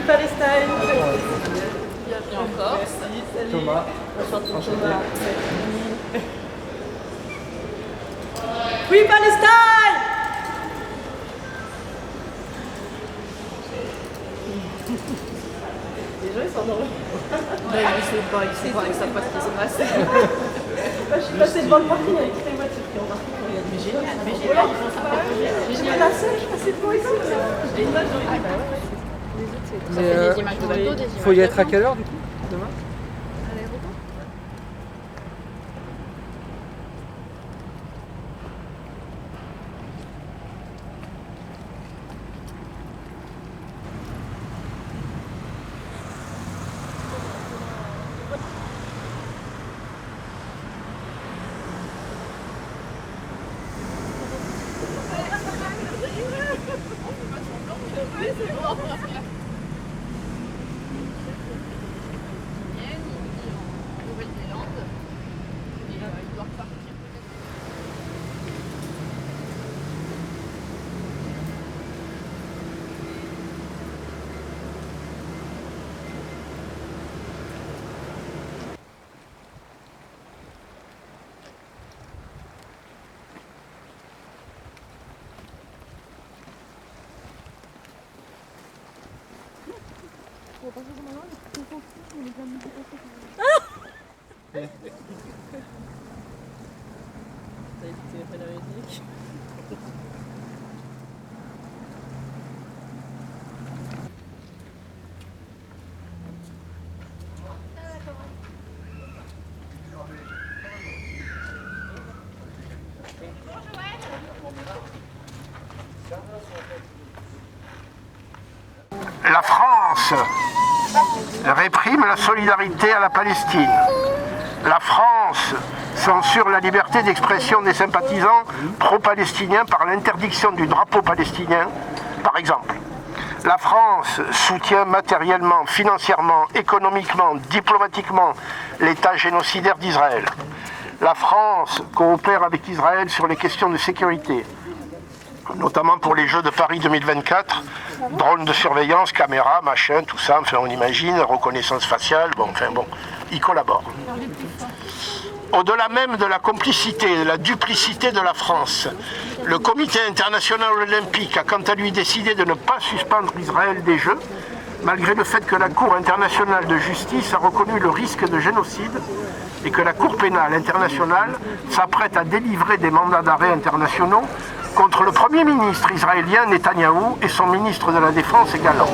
Palestine. Bienvenue en Corse. Merci, salut. Thomas. Thomas. Free Palestine. Les gens ils sont drôles. Ils savent pas ce qui se passe. Je suis passée devant le parking avec toutes les voitures qui ont marqué. Mais génial, ils font ça. Je suis la seule, je suis passée devant ici. Ça fait des images de bateau, des images. Faut y être à quelle heure du coup demain? À l'aéroport. La France réprime la solidarité à la Palestine. La France censure la liberté d'expression des sympathisants pro-palestiniens par l'interdiction du drapeau palestinien, par exemple. La France soutient matériellement, financièrement, économiquement, diplomatiquement l'État génocidaire d'Israël. La France coopère avec Israël sur les questions de sécurité, notamment pour les Jeux de Paris 2024, drones de surveillance, caméras, machin, tout ça, enfin on imagine, reconnaissance faciale, ils collaborent. Au-delà même de la complicité et de la duplicité de la France, le Comité international olympique a quant à lui décidé de ne pas suspendre Israël des Jeux, malgré le fait que la Cour internationale de justice a reconnu le risque de génocide et que la Cour pénale internationale s'apprête à délivrer des mandats d'arrêt internationaux contre le Premier ministre israélien Netanyahou et son ministre de la Défense Galland.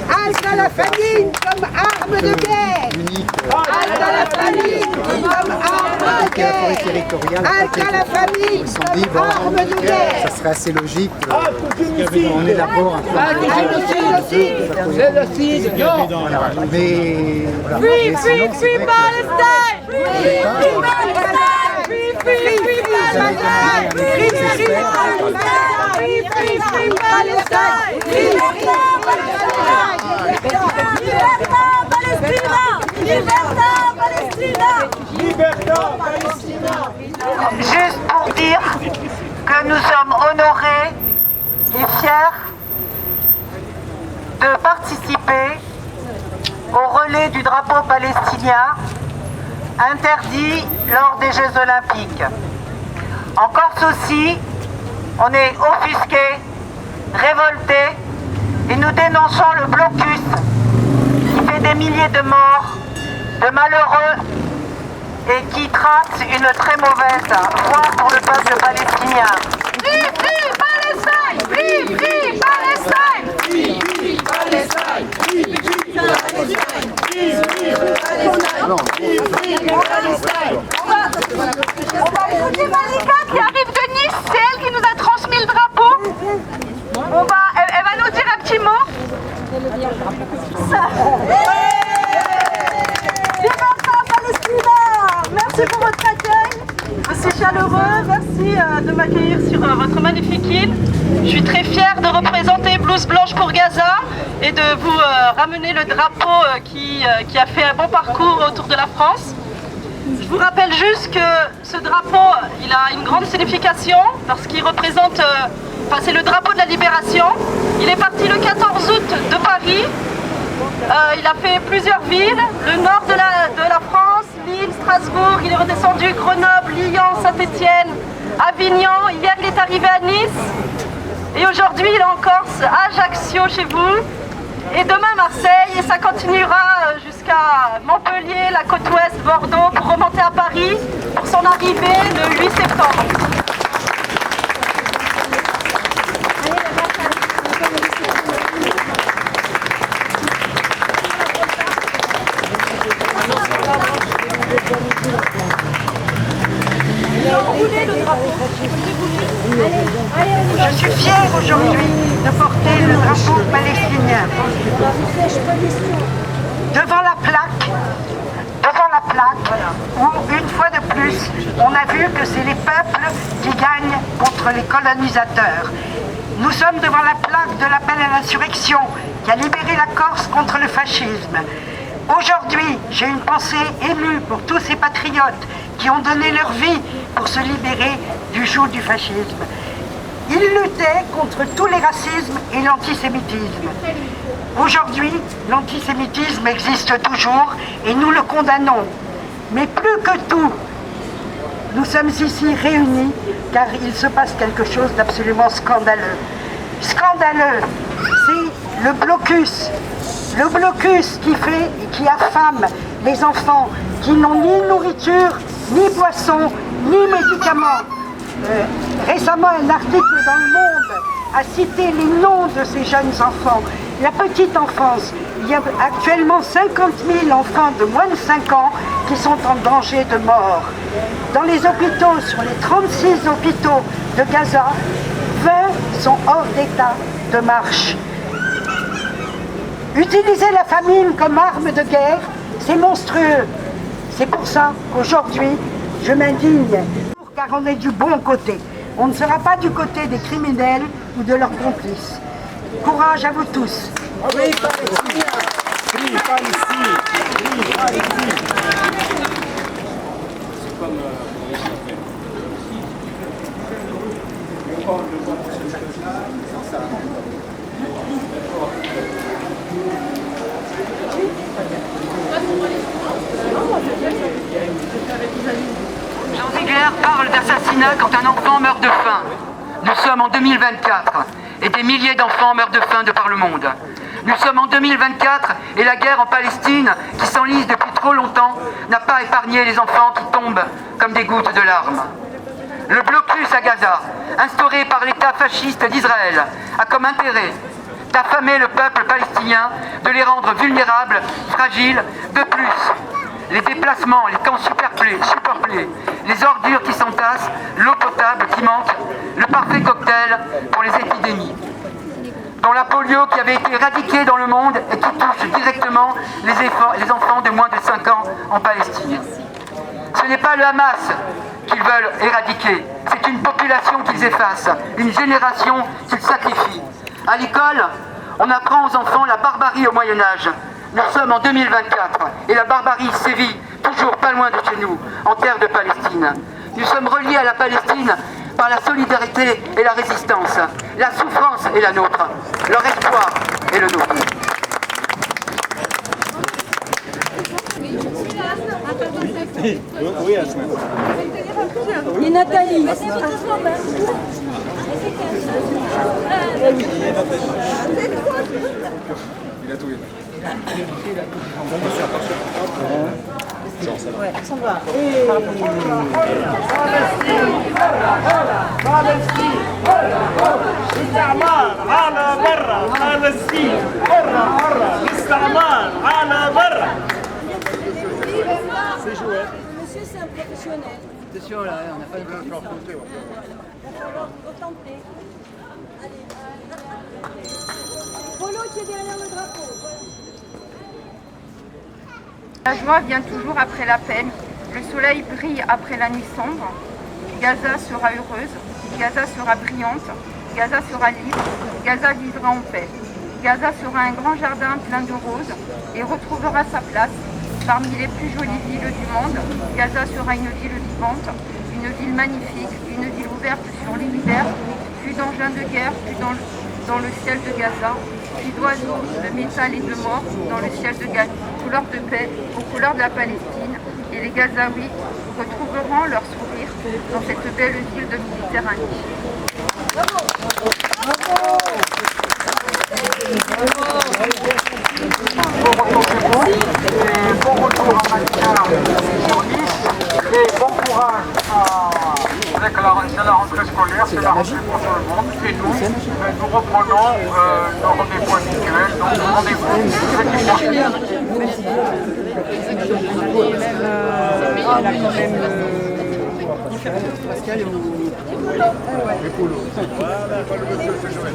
Halte à la famine comme arme de guerre. Halte à la famine comme arme de guerre. Halte à la famine comme arme de guerre. Ça serait assez logique. On élabore un peu. Génocide. Voilà. Mais voilà. Free, Mais free, sinon, c'est free vrai Palestine! Free, free Palestine! Free, free, free Palestine! Free, free Palestine! Free, free, free Palestine! Free, free Palestina! Juste pour dire que nous sommes honorés et fiers de participer au relais du drapeau palestinien, interdit lors des Jeux Olympiques. En Corse aussi, on est offusqués, révoltés, et nous dénonçons le blocus qui fait des milliers de morts, de malheureux, et qui trace une très mauvaise voie pour le peuple palestinien. Free, free Palestine! Free, free Palestine! Free, free Palestine! Free, free Palestine! Free, free Palestine! On va écouter Malika qui arrive de Nice, c'est elle qui nous a transmis le drapeau. Elle va nous dire un petit mot. Merci pour votre accueil. C'est chaleureux, merci de m'accueillir sur votre magnifique île. Je suis très fière de représenter Blouse Blanche pour Gaza et de vous ramener le drapeau qui a fait un bon parcours autour de la France. Je vous rappelle juste que ce drapeau, il a une grande signification parce qu'il représente, c'est le drapeau de la libération. Il est parti le 14 août de Paris. Il a fait plusieurs villes, le nord de la France, Lille, Strasbourg, il est redescendu Grenoble, Lyon, Saint-Étienne, Avignon, hier il est arrivé à Nice et aujourd'hui il est en Corse, à Ajaccio chez vous et demain Marseille et ça continuera jusqu'à Montpellier, la côte ouest, Bordeaux pour remonter à Paris pour son arrivée le 8 septembre. Je suis fière aujourd'hui de porter le drapeau palestinien. Devant la plaque, où une fois de plus, on a vu que c'est les peuples qui gagnent contre les colonisateurs. Nous sommes devant la plaque de l'appel à l'insurrection qui a libéré la Corse contre le fascisme. Aujourd'hui, j'ai une pensée émue pour tous ces patriotes qui ont donné leur vie pour se libérer du joug du fascisme. Ils luttaient contre tous les racismes et l'antisémitisme. Aujourd'hui, l'antisémitisme existe toujours et nous le condamnons. Mais plus que tout, nous sommes ici réunis car il se passe quelque chose d'absolument scandaleux. Scandaleux, c'est le blocus. Le blocus qui affame les enfants qui n'ont ni nourriture, ni boisson, ni médicaments. Récemment, un article dans Le Monde a cité les noms de ces jeunes enfants. La petite enfance, il y a actuellement 50 000 enfants de moins de 5 ans qui sont en danger de mort. Dans les hôpitaux, sur les 36 hôpitaux de Gaza, 20 sont hors d'état de marche. Utiliser la famine comme arme de guerre, c'est monstrueux. C'est pour ça qu'aujourd'hui, je m'indigne, car on est du bon côté. On ne sera pas du côté des criminels ou de leurs complices. Courage à vous tous. Oui, Palestine. Oui, Palestine. Oui, Palestine. Jean Ziegler parle d'assassinat quand un enfant meurt de faim. Nous sommes en 2024 et des milliers d'enfants meurent de faim de par le monde. Nous sommes en 2024 et la guerre en Palestine, qui s'enlise depuis trop longtemps, n'a pas épargné les enfants qui tombent comme des gouttes de larmes. Le blocus à Gaza, instauré par l'État fasciste d'Israël, a comme intérêt d'affamer le peuple palestinien, de les rendre vulnérables, fragiles. De plus, les déplacements, les camps superpeuplés, les ordures qui s'entassent, l'eau potable qui manque, le parfait cocktail pour les épidémies. Dont la polio qui avait été éradiquée dans le monde et qui touche directement les enfants de moins de 5 ans en Palestine. Ce n'est pas le Hamas qu'ils veulent éradiquer, c'est une population qu'ils effacent, une génération qu'ils sacrifient. À l'école, on apprend aux enfants la barbarie au Moyen-Âge. Nous sommes en 2024 et la barbarie sévit toujours pas loin de chez nous, en terre de Palestine. Nous sommes reliés à la Palestine par la solidarité et la résistance. La souffrance est la nôtre, leur espoir est le nôtre. Oui, Asma. Et Nathalie. Il a tout gagné. Ouais, ça va. استعمار على برا فلسطين برا برا الاستعمار على برا. Monsieur, c'est un professionnel. Attention là, on n'a pas de plan. Tentez. Allez. Polo qui est derrière le drapeau. La joie vient toujours après la peine. Le soleil brille après la nuit sombre. Gaza sera heureuse. Gaza sera brillante. Gaza sera libre. Gaza vivra en paix. Gaza sera un grand jardin plein de roses et retrouvera sa place parmi les plus jolies villes du monde. Gaza sera une ville vivante, une ville magnifique, une ville ouverte sur l'univers. Plus d'engins de guerre, plus dans le ciel de Gaza, plus d'oiseaux, de métal et de mort dans le ciel de Gaza, couleur de paix, aux couleurs de la Palestine. Et les Gazaouis retrouveront leur sourire dans cette belle ville de Méditerranée. Bon retour à Maïka sur Nice et bon courage avec la rentrée scolaire, c'est la rentrée pour tout le monde. Et nous reprenons nos rendez-vous habituels, donc rendez-vous jeudi prochain. Pascal ou les poules. Voilà, pas le monsieur, c'est Joël.